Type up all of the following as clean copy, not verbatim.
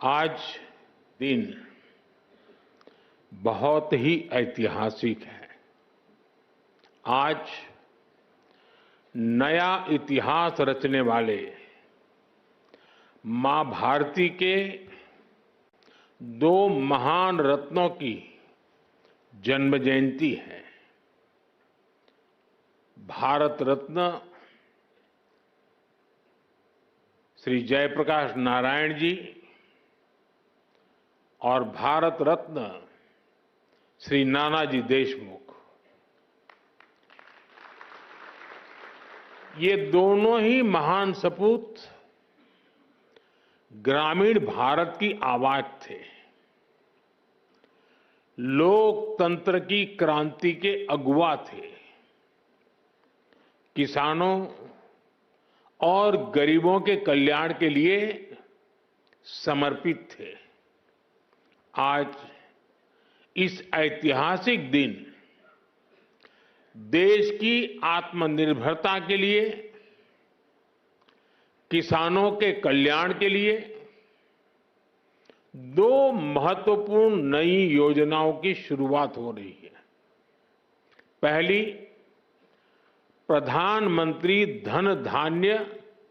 आज दिन बहुत ही ऐतिहासिक है। आज नया इतिहास रचने वाले मां भारती के दो महान रत्नों की जन्म जयंती है। भारत रत्न श्री जयप्रकाश नारायण जी और भारत रत्न श्री नानाजी देशमुख, ये दोनों ही महान सपूत ग्रामीण भारत की आवाज थे। लोकतंत्र की क्रांति के अगुवा थे। किसानों और गरीबों के कल्याण के लिए समर्पित थे। आज इस ऐतिहासिक दिन देश की आत्मनिर्भरता के लिए, किसानों के कल्याण के लिए दो महत्वपूर्ण नई योजनाओं की शुरुआत हो रही है। पहली, प्रधानमंत्री धन धान्य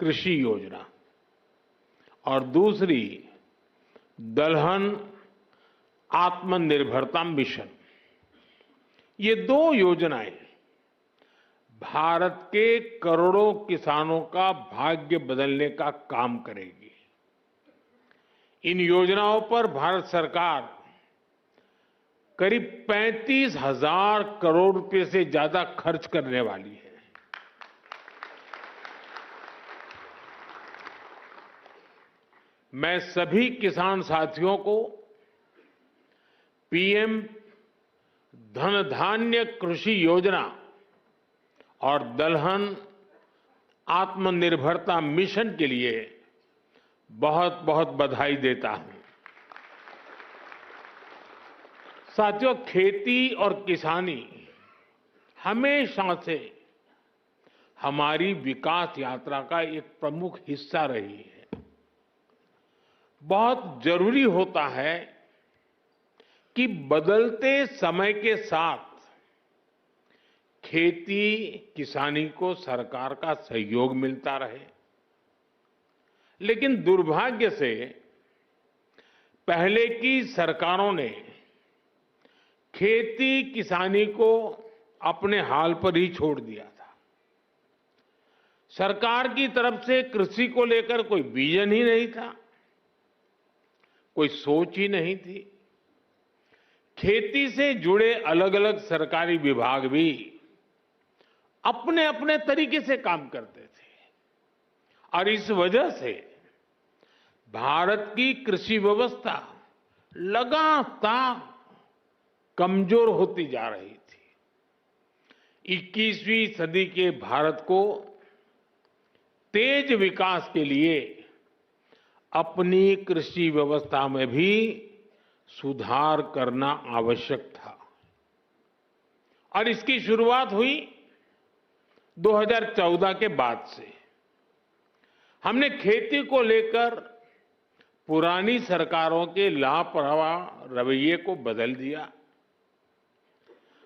कृषि योजना और दूसरी दलहन आत्मनिर्भरता मिशन। ये दो योजनाएं भारत के करोड़ों किसानों का भाग्य बदलने का काम करेगी। इन योजनाओं पर भारत सरकार करीब 35,000 करोड़ रुपए से ज्यादा खर्च करने वाली है। मैं सभी किसान साथियों को पीएम धन धान्य कृषि योजना और दलहन आत्मनिर्भरता मिशन के लिए बहुत बहुत बधाई देता हूं। साथियों, खेती और किसानी हमेशा से हमारी विकास यात्रा का एक प्रमुख हिस्सा रही है। बहुत जरूरी होता है कि बदलते समय के साथ खेती किसानी को सरकार का सहयोग मिलता रहे, लेकिन दुर्भाग्य से पहले की सरकारों ने खेती किसानी को अपने हाल पर ही छोड़ दिया था। सरकार की तरफ से कृषि को लेकर कोई विजन ही नहीं था, कोई सोच ही नहीं थी। खेती से जुड़े अलग अलग सरकारी विभाग भी अपने अपने तरीके से काम करते थे और इस वजह से भारत की कृषि व्यवस्था लगातार कमजोर होती जा रही थी। 21वीं सदी के भारत को तेज विकास के लिए अपनी कृषि व्यवस्था में भी सुधार करना आवश्यक था और इसकी शुरुआत हुई 2014 के बाद से। हमने खेती को लेकर पुरानी सरकारों के लापरवाह रवैये को बदल दिया।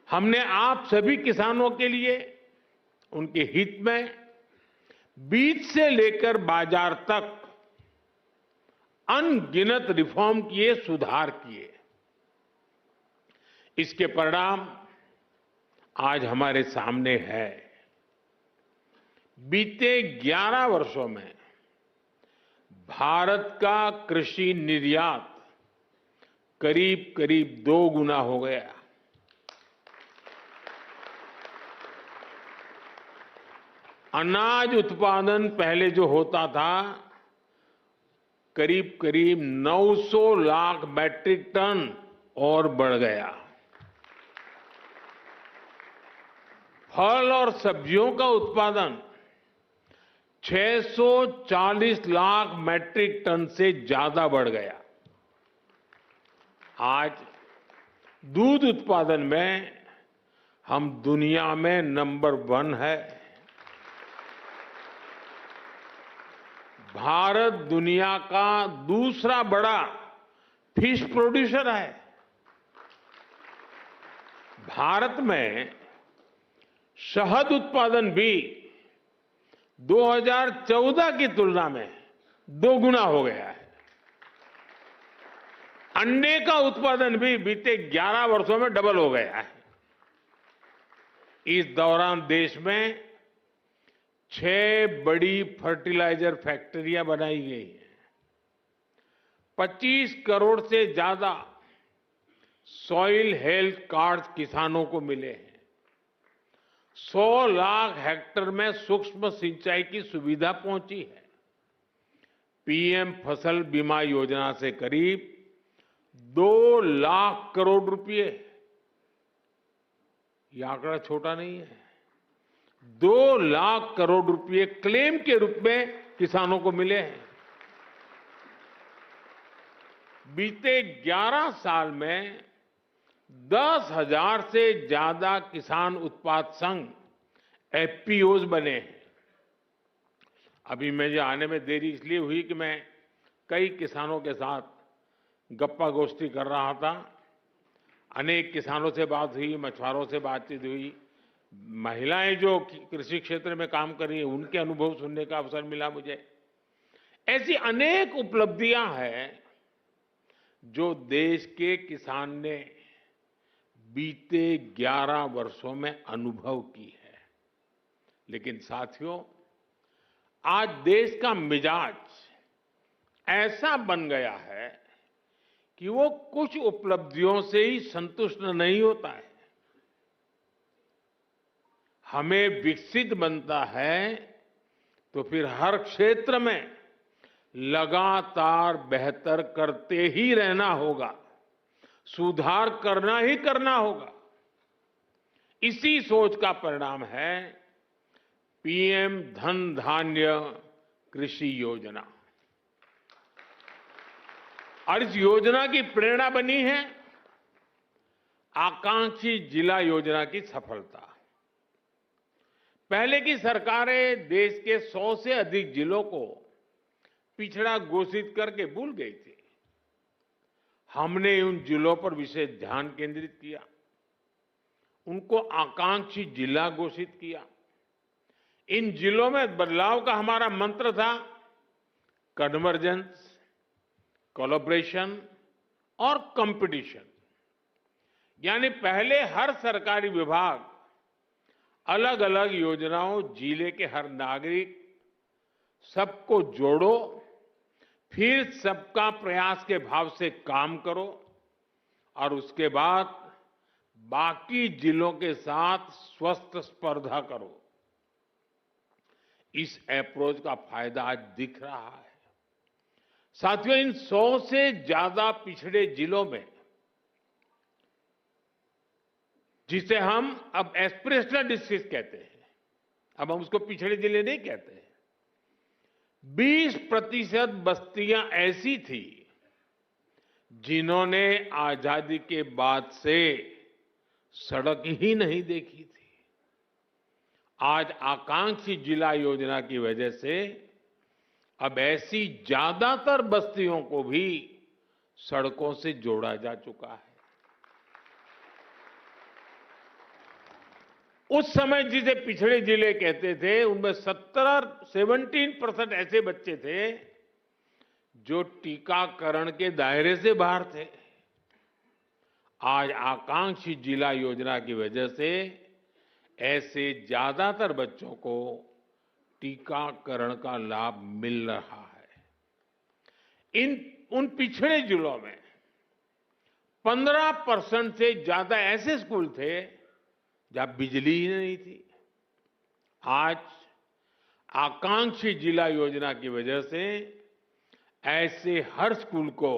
हमने आप सभी किसानों के लिए उनके हित में बीज से लेकर बाजार तक अनगिनत रिफॉर्म किए, सुधार किए। इसके परिणाम आज हमारे सामने है। बीते 11 वर्षों में भारत का कृषि निर्यात करीब करीब 2 गुना हो गया। अनाज उत्पादन पहले जो होता था करीब करीब 900 लाख मैट्रिक टन और बढ़ गया। फल और सब्जियों का उत्पादन 640 लाख मैट्रिक टन से ज्यादा बढ़ गया। आज दूध उत्पादन में हम दुनिया में नंबर 1 है। भारत दुनिया का दूसरा बड़ा फिश प्रोड्यूसर है। भारत में शहद उत्पादन भी 2014 की तुलना में 2 गुना हो गया है। अंडे का उत्पादन भी बीते 11 वर्षों में डबल हो गया है। इस दौरान देश में 6 बड़ी फर्टिलाइजर फैक्ट्रियां बनाई गई हैं। 25 करोड़ से ज्यादा सॉइल हेल्थ कार्ड किसानों को मिले हैं। 100 लाख हेक्टेयर में सूक्ष्म सिंचाई की सुविधा पहुंची है। पीएम फसल बीमा योजना से करीब 2 लाख करोड़ रुपए, यह आंकड़ा छोटा नहीं है, 2 लाख करोड़ रुपए क्लेम के रूप में किसानों को मिले हैं। बीते 11 साल में 10,000 से ज्यादा किसान उत्पाद संघ एफपीओज बने हैं। अभी मुझे आने में देरी इसलिए हुई कि मैं कई किसानों के साथ गप्पा गोष्ठी कर रहा था। अनेक किसानों से बात हुई, मछुआरों से बातचीत हुई, महिलाएं जो कृषि क्षेत्र में काम कर रही हैं उनके अनुभव सुनने का अवसर मिला मुझे। ऐसी अनेक उपलब्धियां हैं जो देश के किसान ने बीते 11 वर्षों में अनुभव की है। लेकिन साथियों, आज देश का मिजाज ऐसा बन गया है कि वो कुछ उपलब्धियों से ही संतुष्ट नहीं होता है। हमें विकसित बनता है तो फिर हर क्षेत्र में लगातार बेहतर करते ही रहना होगा, सुधार करना ही करना होगा। इसी सोच का परिणाम है पीएम धन धान्य कृषि योजना। और इस योजना की प्रेरणा बनी है आकांक्षी जिला योजना की सफलता। पहले की सरकारें देश के 100 से अधिक जिलों को पिछड़ा घोषित करके भूल गई थी। हमने उन जिलों पर विशेष ध्यान केंद्रित किया, उनको आकांक्षी जिला घोषित किया। इन जिलों में बदलाव का हमारा मंत्र था कन्वर्जेंस, कोलैबोरेशन और कंपटीशन। यानी पहले हर सरकारी विभाग अलग अलग योजनाओं, जिले के हर नागरिक, सबको जोड़ो, फिर सबका प्रयास के भाव से काम करो और उसके बाद बाकी जिलों के साथ स्वस्थ स्पर्धा करो। इस अप्रोच का फायदा आज दिख रहा है। साथियों, इन 100 से ज्यादा पिछड़े जिलों में, जिसे हम अब एस्पिरेशनल डिस्ट्रिक्ट कहते हैं, अब हम उसको पिछड़े जिले नहीं कहते हैं, 20% बस्तियां ऐसी थी जिन्होंने आजादी के बाद से सड़क ही नहीं देखी थी। आज आकांक्षी जिला योजना की वजह से अब ऐसी ज्यादातर बस्तियों को भी सड़कों से जोड़ा जा चुका है। उस समय जिसे पिछड़े जिले कहते थे, उनमें 17% ऐसे बच्चे थे जो टीकाकरण के दायरे से बाहर थे। आज आकांक्षी जिला योजना की वजह से ऐसे ज्यादातर बच्चों को टीकाकरण का लाभ मिल रहा है। उन पिछड़े जिलों में 15% से ज्यादा ऐसे स्कूल थे जहां बिजली ही नहीं थी। आज आकांक्षी जिला योजना की वजह से ऐसे हर स्कूल को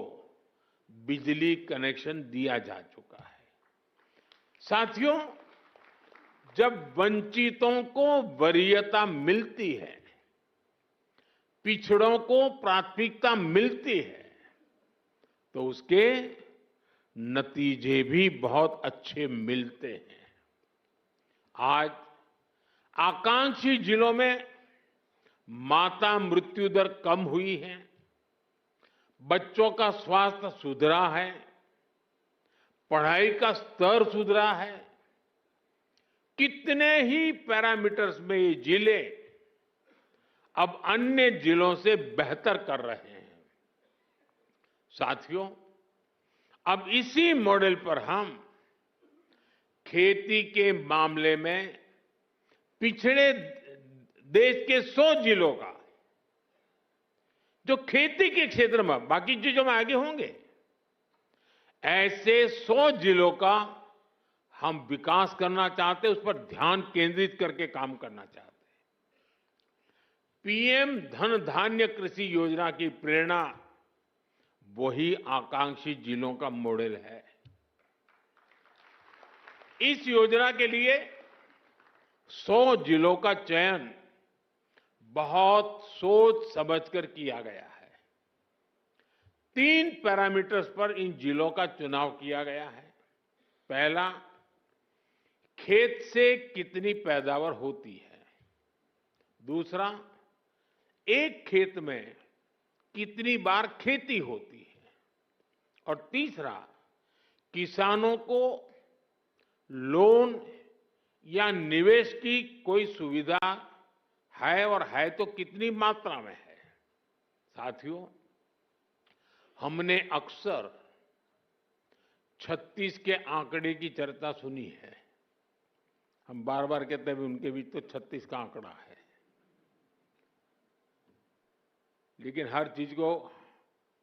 बिजली कनेक्शन दिया जा चुका है। साथियों, जब वंचितों को वरीयता मिलती है, पिछड़ों को प्राथमिकता मिलती है, तो उसके नतीजे भी बहुत अच्छे मिलते हैं। आज आकांक्षी जिलों में माता मृत्यु दर कम हुई है, बच्चों का स्वास्थ्य सुधरा है, पढ़ाई का स्तर सुधरा है। कितने ही पैरामीटर्स में ये जिले अब अन्य जिलों से बेहतर कर रहे हैं। साथियों, अब इसी मॉडल पर हम खेती के मामले में पिछड़े देश के 100 जिलों का, जो खेती के क्षेत्र में बाकी चीजों में आगे होंगे, ऐसे 100 जिलों का हम विकास करना चाहते हैं, उस पर ध्यान केंद्रित करके काम करना चाहते हैं। पीएम धन धान्य कृषि योजना की प्रेरणा वही आकांक्षी जिलों का मॉडल है। इस योजना के लिए 100 जिलों का चयन बहुत सोच समझकर किया गया है। 3 पैरामीटर्स पर इन जिलों का चुनाव किया गया है। पहला, खेत से कितनी पैदावार होती है। दूसरा, एक खेत में कितनी बार खेती होती है। और तीसरा, किसानों को लोन या निवेश की कोई सुविधा है, और है तो कितनी मात्रा में है। साथियों, हमने अक्सर 36 के आंकड़े की चर्चा सुनी है। हम बार बार कहते हैं उनके बीच तो 36 का आंकड़ा है, लेकिन हर चीज को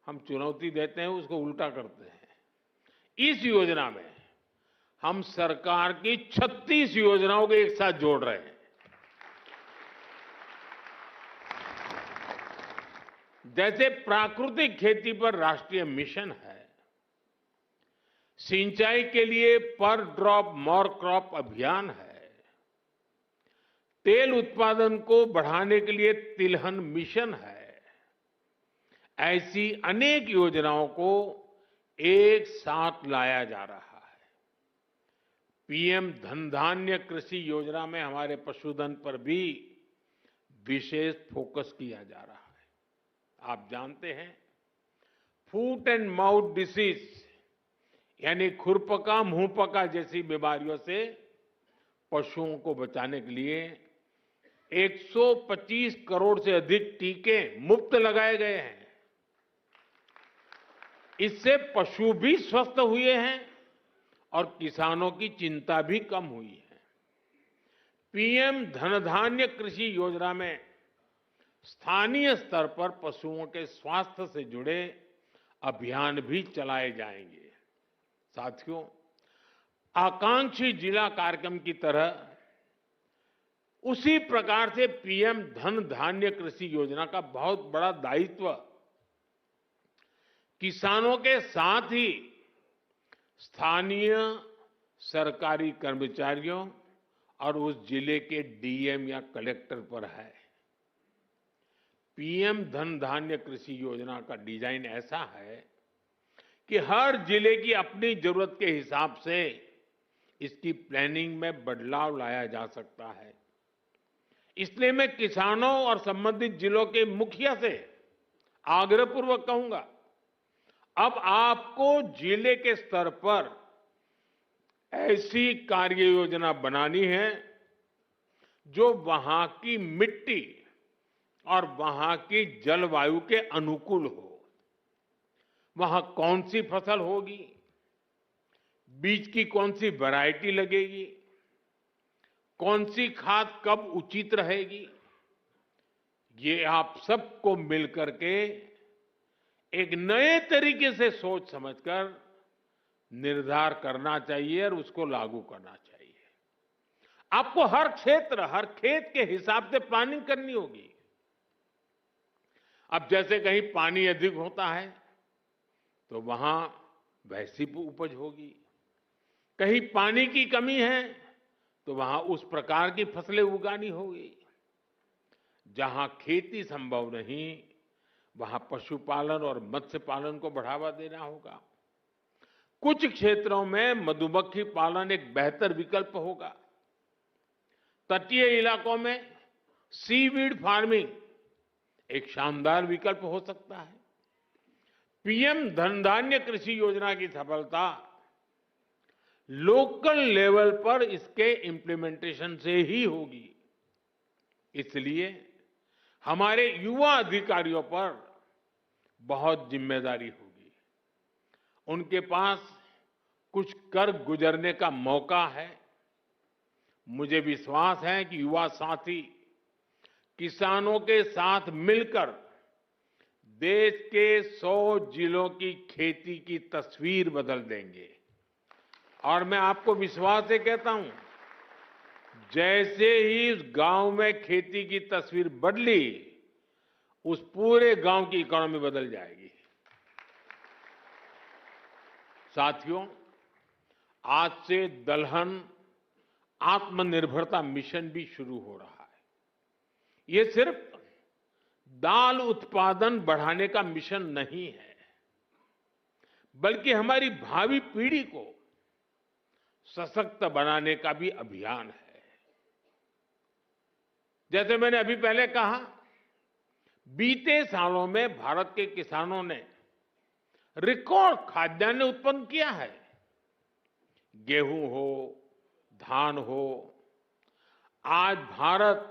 हम चुनौती देते हैं, उसको उल्टा करते हैं। इस योजना में हम सरकार की 36 योजनाओं को एक साथ जोड़ रहे हैं। जैसे प्राकृतिक खेती पर राष्ट्रीय मिशन है, सिंचाई के लिए पर ड्रॉप मोर क्रॉप अभियान है, तेल उत्पादन को बढ़ाने के लिए तिलहन मिशन है, ऐसी अनेक योजनाओं को एक साथ लाया जा रहा है। पीएम धन धान्य कृषि योजना में हमारे पशुधन पर भी विशेष फोकस किया जा रहा है। आप जानते हैं, फूट एंड माउथ डिसीज यानी खुरपका मुंहपका जैसी बीमारियों से पशुओं को बचाने के लिए 125 करोड़ से अधिक टीके मुफ्त लगाए गए हैं। इससे पशु भी स्वस्थ हुए हैं और किसानों की चिंता भी कम हुई है। पीएम धन धान्य कृषि योजना में स्थानीय स्तर पर पशुओं के स्वास्थ्य से जुड़े अभियान भी चलाए जाएंगे। साथियों, आकांक्षी जिला कार्यक्रम की तरह उसी प्रकार से पीएम धन धान्य कृषि योजना का बहुत बड़ा दायित्व किसानों के साथ ही स्थानीय सरकारी कर्मचारियों और उस जिले के डीएम या कलेक्टर पर है। पीएम धन धान्य कृषि योजना का डिजाइन ऐसा है कि हर जिले की अपनी जरूरत के हिसाब से इसकी प्लानिंग में बदलाव लाया जा सकता है। इसलिए मैं किसानों और संबंधित जिलों के मुखिया से आग्रहपूर्वक कहूंगा, अब आपको जिले के स्तर पर ऐसी कार्य योजना बनानी है जो वहां की मिट्टी और वहां की जलवायु के अनुकूल हो। वहां कौन सी फसल होगी, बीज की कौन सी वैरायटी लगेगी, कौन सी खाद कब उचित रहेगी, ये आप सबको मिलकर के एक नए तरीके से सोच समझकर निर्धार करना चाहिए और उसको लागू करना चाहिए। आपको हर क्षेत्र, हर खेत के हिसाब से प्लानिंग करनी होगी। अब जैसे कहीं पानी अधिक होता है तो वहां वैसी उपज होगी, कहीं पानी की कमी है तो वहां उस प्रकार की फसलें उगानी होगी। जहां खेती संभव नहीं, वहां पशुपालन और मत्स्य पालन को बढ़ावा देना होगा। कुछ क्षेत्रों में मधुमक्खी पालन एक बेहतर विकल्प होगा। तटीय इलाकों में सीवीड फार्मिंग एक शानदार विकल्प हो सकता है। पीएम धनधान्य कृषि योजना की सफलता लोकल लेवल पर इसके इम्प्लीमेंटेशन से ही होगी। इसलिए हमारे युवा अधिकारियों पर बहुत जिम्मेदारी होगी। उनके पास कुछ कर गुजरने का मौका है। मुझे विश्वास है कि युवा साथी किसानों के साथ मिलकर देश के 100 जिलों की खेती की तस्वीर बदल देंगे। और मैं आपको विश्वास से कहता हूं, जैसे ही उस गांव में खेती की तस्वीर बदली, उस पूरे गांव की इकोनॉमी बदल जाएगी। साथियों, आज से दलहन आत्मनिर्भरता मिशन भी शुरू हो रहा है। ये सिर्फ दाल उत्पादन बढ़ाने का मिशन नहीं है, बल्कि हमारी भावी पीढ़ी को सशक्त बनाने का भी अभियान है। जैसे मैंने अभी पहले कहा, बीते सालों में भारत के किसानों ने रिकॉर्ड खाद्यान्न उत्पन्न किया है। गेहूं हो, धान हो, आज भारत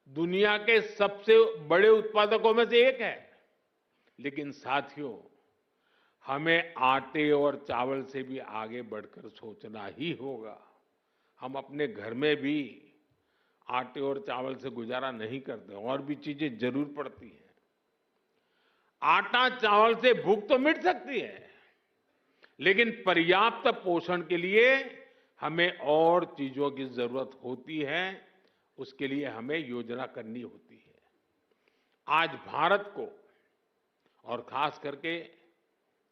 दुनिया के सबसे बड़े उत्पादकों में से एक है। लेकिन साथियों, हमें आटे और चावल से भी आगे बढ़कर सोचना ही होगा। हम अपने घर में भी आटे और चावल से गुजारा नहीं करते, और भी चीजें जरूर पड़ती हैं। आटा चावल से भूख तो मिट सकती है, लेकिन पर्याप्त पोषण के लिए हमें और चीजों की जरूरत होती है। उसके लिए हमें योजना करनी होती है। आज भारत को, और खास करके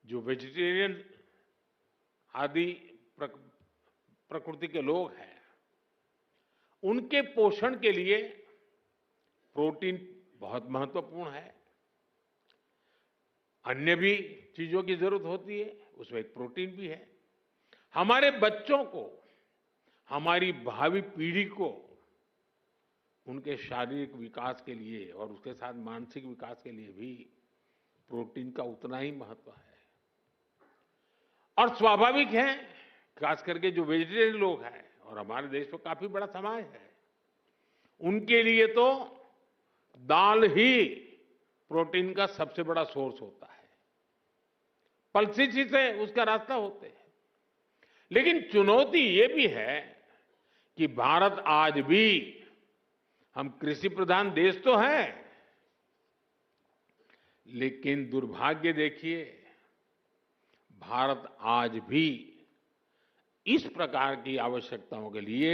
जो वेजिटेरियन आदि प्रकृति के लोग हैं, उनके पोषण के लिए प्रोटीन बहुत महत्वपूर्ण है। अन्य भी चीजों की जरूरत होती है, उसमें एक प्रोटीन भी है। हमारे बच्चों को, हमारी भावी पीढ़ी को उनके शारीरिक विकास के लिए और उसके साथ मानसिक विकास के लिए भी प्रोटीन का उतना ही महत्व है। और स्वाभाविक है, खास करके जो वेजिटेरियन लोग हैं, और हमारे देश में काफी बड़ा समाज है, उनके लिए तो दाल ही प्रोटीन का सबसे बड़ा सोर्स होता है। पल्सेस ही से उसका रास्ता होते हैं। लेकिन चुनौती ये भी है कि भारत आज भी, हम कृषि प्रधान देश तो है, लेकिन दुर्भाग्य देखिए, भारत आज भी इस प्रकार की आवश्यकताओं के लिए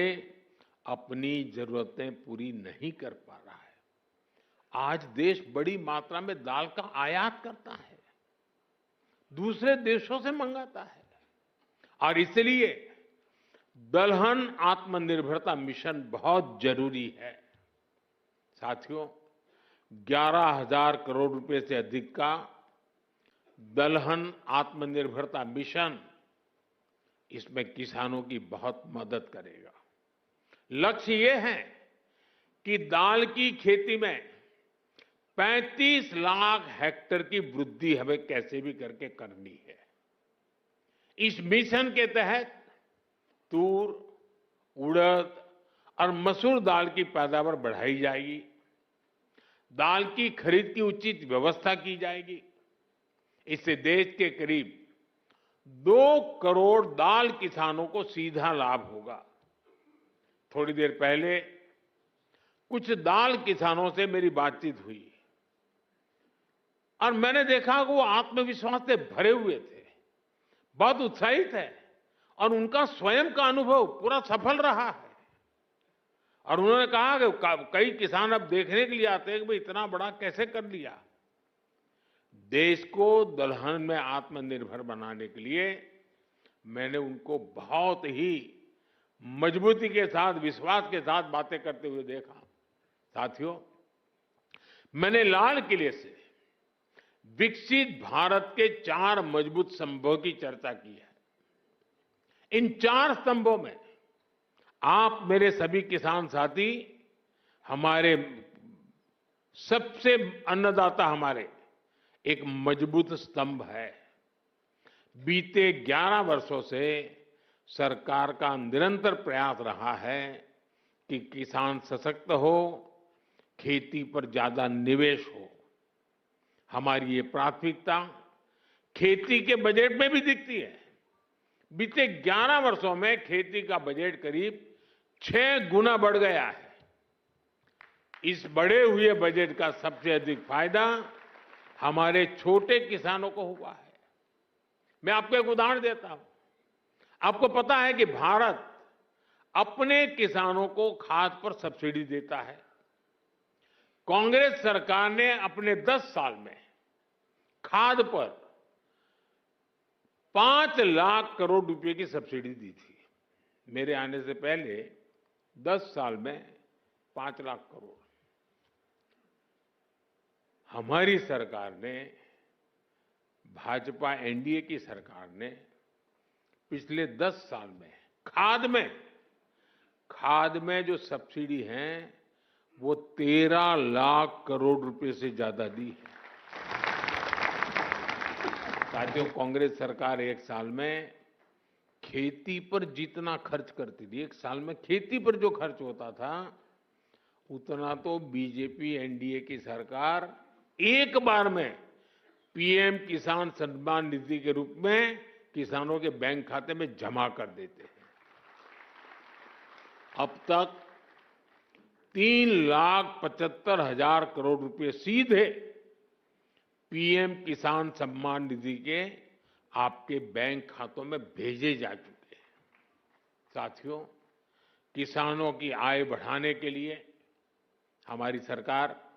अपनी जरूरतें पूरी नहीं कर पा रहा है। आज देश बड़ी मात्रा में दाल का आयात करता है, दूसरे देशों से मंगाता है, और इसलिए दलहन आत्मनिर्भरता मिशन बहुत जरूरी है। साथियों, 11,000 करोड़ रुपए से अधिक का दलहन आत्मनिर्भरता मिशन, इसमें किसानों की बहुत मदद करेगा। लक्ष्य ये है कि दाल की खेती में 35 लाख हेक्टेयर की वृद्धि हमें कैसे भी करके करनी है। इस मिशन के तहत तूर, उड़द और मसूर दाल की पैदावार बढ़ाई जाएगी। दाल की खरीद की उचित व्यवस्था की जाएगी। इससे देश के करीब 2 करोड़ दाल किसानों को सीधा लाभ होगा। थोड़ी देर पहले कुछ दाल किसानों से मेरी बातचीत हुई, और मैंने देखा कि वो आत्मविश्वास से भरे हुए थे, बहुत उत्साहित है, और उनका स्वयं का अनुभव पूरा सफल रहा है। और उन्होंने कहा कि कई किसान अब देखने के लिए आते हैं कि भाई इतना बड़ा कैसे कर लिया। देश को दलहन में आत्मनिर्भर बनाने के लिए मैंने उनको बहुत ही मजबूती के साथ, विश्वास के साथ बातें करते हुए देखा। साथियों, मैंने लाल किले से विकसित भारत के 4 मजबूत स्तंभों की चर्चा की है। इन 4 स्तंभों में आप, मेरे सभी किसान साथी, हमारे सबसे अन्नदाता हमारे एक मजबूत स्तंभ है। बीते 11 वर्षों से सरकार का निरंतर प्रयास रहा है कि किसान सशक्त हो, खेती पर ज्यादा निवेश हो। हमारी ये प्राथमिकता खेती के बजट में भी दिखती है। बीते 11 वर्षों में खेती का बजट करीब 6 गुना बढ़ गया है। इस बढ़े हुए बजट का सबसे अधिक फायदा हमारे छोटे किसानों को हुआ है। मैं आपको एक उदाहरण देता हूं। आपको पता है कि भारत अपने किसानों को खाद पर सब्सिडी देता है। कांग्रेस सरकार ने अपने 10 साल में खाद पर 5 लाख करोड़ रुपए की सब्सिडी दी थी। मेरे आने से पहले 10 साल में 5 लाख करोड़। हमारी सरकार ने, भाजपा एनडीए की सरकार ने पिछले 10 साल में खाद में जो सब्सिडी है वो 13 लाख करोड़ रुपए से ज्यादा दी है। साथियों, कांग्रेस सरकार एक साल में खेती पर जितना खर्च करती थी, एक साल में खेती पर जो खर्च होता था उतना तो बीजेपी एनडीए की सरकार एक बार में पीएम किसान सम्मान निधि के रूप में किसानों के बैंक खाते में जमा कर देते हैं। अब तक 3,75,000 करोड़ रुपए सीधे पीएम किसान सम्मान निधि के आपके बैंक खातों में भेजे जा चुके हैं। साथियों, किसानों की आय बढ़ाने के लिए हमारी सरकार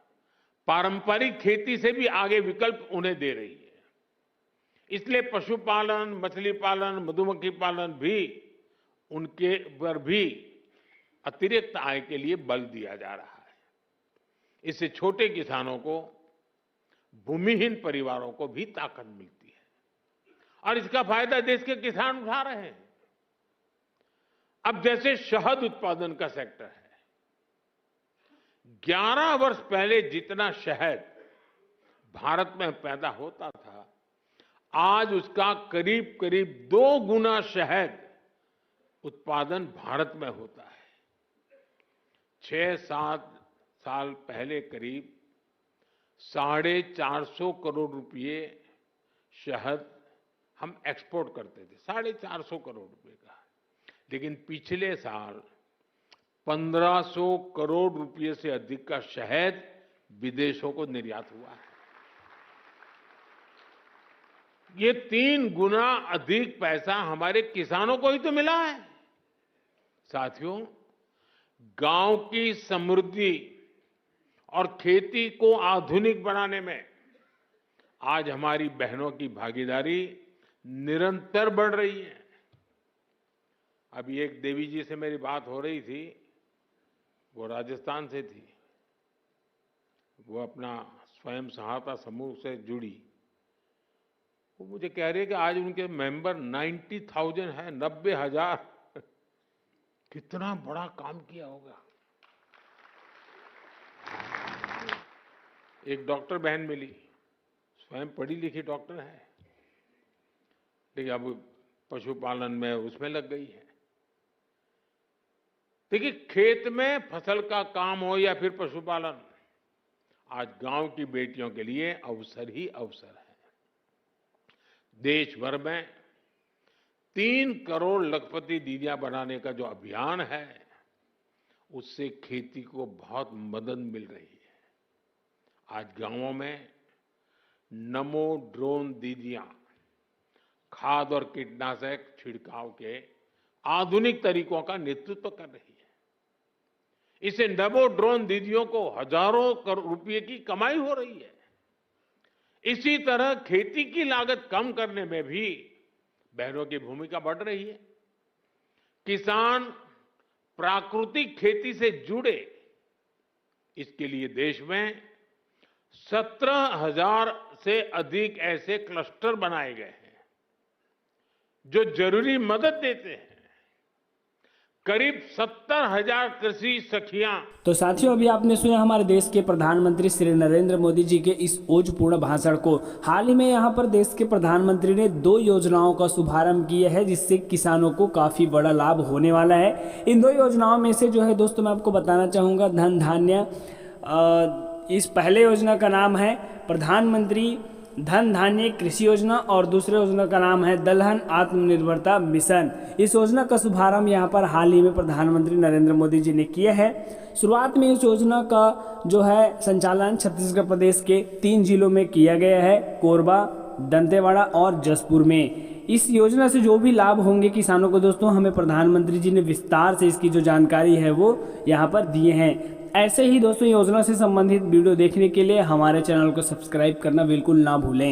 पारंपरिक खेती से भी आगे विकल्प उन्हें दे रही है। इसलिए पशुपालन, मछली पालन, मधुमक्खी पालन भी उनके पर भी अतिरिक्त आय के लिए बल दिया जा रहा है। इससे छोटे किसानों को, भूमिहीन परिवारों को भी ताकत मिलती है और इसका फायदा देश के किसान उठा रहे हैं। अब जैसे शहद उत्पादन का सेक्टर है, 11 वर्ष पहले जितना शहद भारत में पैदा होता था, आज उसका करीब करीब 2 गुना शहद उत्पादन भारत में होता है। 6-7 साल पहले करीब 450 करोड़ रुपए शहद हम एक्सपोर्ट करते थे, 450 करोड़ रुपए का। लेकिन पिछले साल 1500 करोड़ रुपए से अधिक का शहद विदेशों को निर्यात हुआ है। ये 3 गुना अधिक पैसा हमारे किसानों को ही तो मिला है। साथियों, गांव की समृद्धि और खेती को आधुनिक बनाने में आज हमारी बहनों की भागीदारी निरंतर बढ़ रही है। अभी एक देवी जी से मेरी बात हो रही थी, वो राजस्थान से थी। वो अपना स्वयं सहायता समूह से जुड़ी। वो मुझे कह रही है कि आज उनके मेंबर 90,000 है, 90,000। कितना बड़ा काम किया होगा। एक डॉक्टर बहन मिली, स्वयं पढ़ी लिखी डॉक्टर है, लेकिन अब पशुपालन में उसमें लग गई है। देखिए, खेत में फसल का काम हो या फिर पशुपालन, आज गांव की बेटियों के लिए अवसर ही अवसर है। देश भर में 3 करोड़ लखपति दीदियां बनाने का जो अभियान है, उससे खेती को बहुत मदद मिल रही है। आज गांवों में नमो ड्रोन दीदियां खाद और कीटनाशक छिड़काव के आधुनिक तरीकों का नेतृत्व कर रही है। इससे नमो ड्रोन दीदियों को हजारों करोड़ रुपए की कमाई हो रही है। इसी तरह खेती की लागत कम करने में भी बहनों की भूमिका बढ़ रही है। किसान प्राकृतिक खेती से जुड़े, इसके लिए देश में 17,000 से अधिक ऐसे क्लस्टर बनाए गए हैं जो जरूरी मदद देते हैं। करीब 70,000 कृषि सखियां। तो साथियों, अभी आपने सुना हमारे देश के प्रधानमंत्री श्री नरेंद्र मोदी जी के इस ओजपूर्ण भाषण को। हाल ही में यहाँ पर देश के प्रधानमंत्री ने 2 योजनाओं का शुभारंभ किया है, जिससे किसानों को काफ़ी बड़ा लाभ होने वाला है। इन 2 योजनाओं में से जो है दोस्तों, मैं आपको बताना चाहूँगा धन धान्य। इस पहले योजना का नाम है प्रधानमंत्री धन धान्य कृषि योजना और दूसरे योजना का नाम है दलहन आत्मनिर्भरता मिशन। इस योजना का शुभारंभ यहाँ पर हाल ही में प्रधानमंत्री नरेंद्र मोदी जी ने किया है। शुरुआत में इस योजना का जो है संचालन छत्तीसगढ़ प्रदेश के 3 जिलों में किया गया है, कोरबा, दंतेवाड़ा और जसपुर में। इस योजना से जो भी लाभ होंगे किसानों को दोस्तों, हमें प्रधानमंत्री जी ने विस्तार से इसकी जो जानकारी है वो यहाँ पर दिए हैं। ऐसे ही दोस्तों योजना से संबंधित वीडियो देखने के लिए हमारे चैनल को सब्सक्राइब करना बिल्कुल ना भूलें।